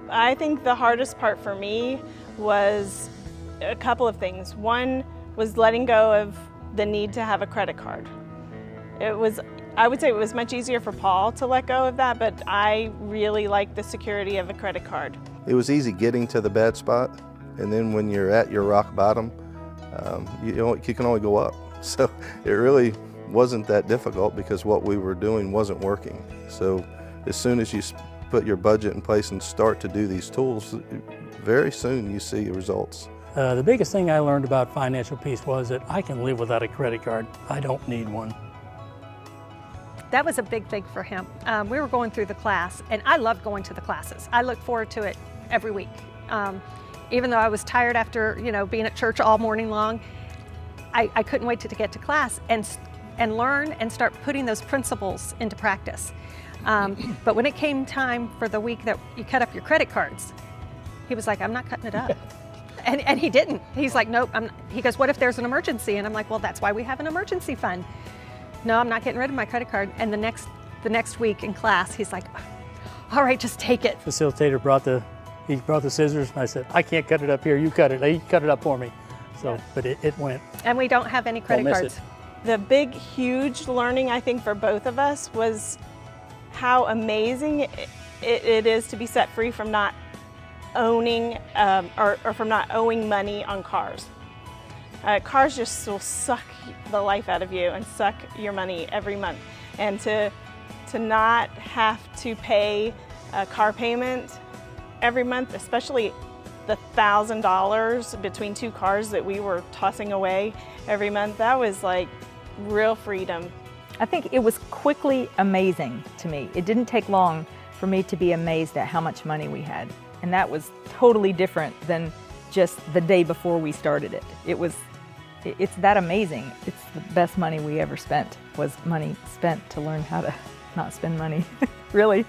I think the hardest part for me was a couple of things. One was letting go of the need to have a credit card. I would say it was much easier for Paul to let go of that, but I really like the security of a credit card. It was easy getting to the bad spot, and then when you're at your rock bottom, you can only go up. So it really wasn't that difficult because what we were doing wasn't working. So as soon as you put your budget in place and start to do these tools, very soon you see results. The biggest thing I learned about financial peace was that I can live without a credit card. I don't need one. That was a big thing for him. We were going through the class, and I love going to the classes. I look forward to it every week. Even though I was tired after being at church all morning long, I couldn't wait to get to class and learn and start putting those principles into practice. But when it came time for the week that you cut up your credit cards, he was like, I'm not cutting it up. And he didn't. He's like, nope. He goes, what if there's an emergency? And I'm like, well, that's why we have an emergency fund. No, I'm not getting rid of my credit card. And the next week in class, he's like, all right, just take it. Facilitator brought the scissors, and I said, I can't cut it up here. You cut it. He cut it up for me. So, yeah. But it went. And we don't have any credit cards. The big, huge learning, I think, for both of us was how amazing it is to be set free from not owning or from not owing money on cars. Cars just will suck the life out of you and suck your money every month. And to not have to pay a car payment every month, especially the $1,000 between two cars that we were tossing away every month, that was like real freedom. I think it was quickly amazing to me. It didn't take long for me to be amazed at how much money we had. And that was totally different than just the day before we started it. It's that amazing. It's the best money we ever spent, was money spent to learn how to not spend money, really,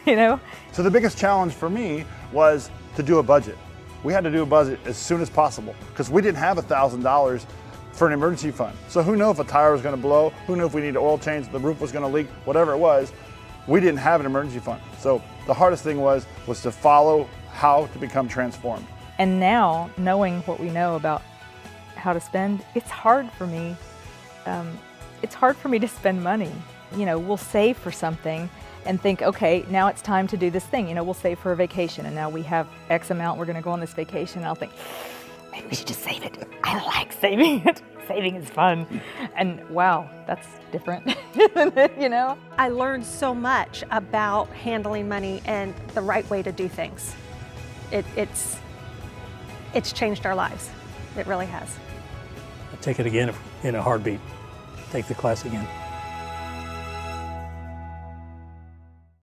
So the biggest challenge for me was to do a budget. We had to do a budget as soon as possible because we didn't have $1,000 for an emergency fund. So who knew if a tire was going to blow, who knew if we needed oil change, the roof was going to leak, whatever it was, we didn't have an emergency fund. So the hardest thing was to follow how to become transformed. And now, knowing what we know about how to spend, it's hard for me. It's hard for me to spend money. We'll save for something and think, okay, now it's time to do this thing. We'll save for a vacation, and now we have X amount, we're going to go on this vacation, and I'll think, maybe we should just save it. I like saving it. Saving is fun. And wow, that's different, I learned so much about handling money and the right way to do things. It's changed our lives. It really has. I'd take it again in a heartbeat. Take the class again.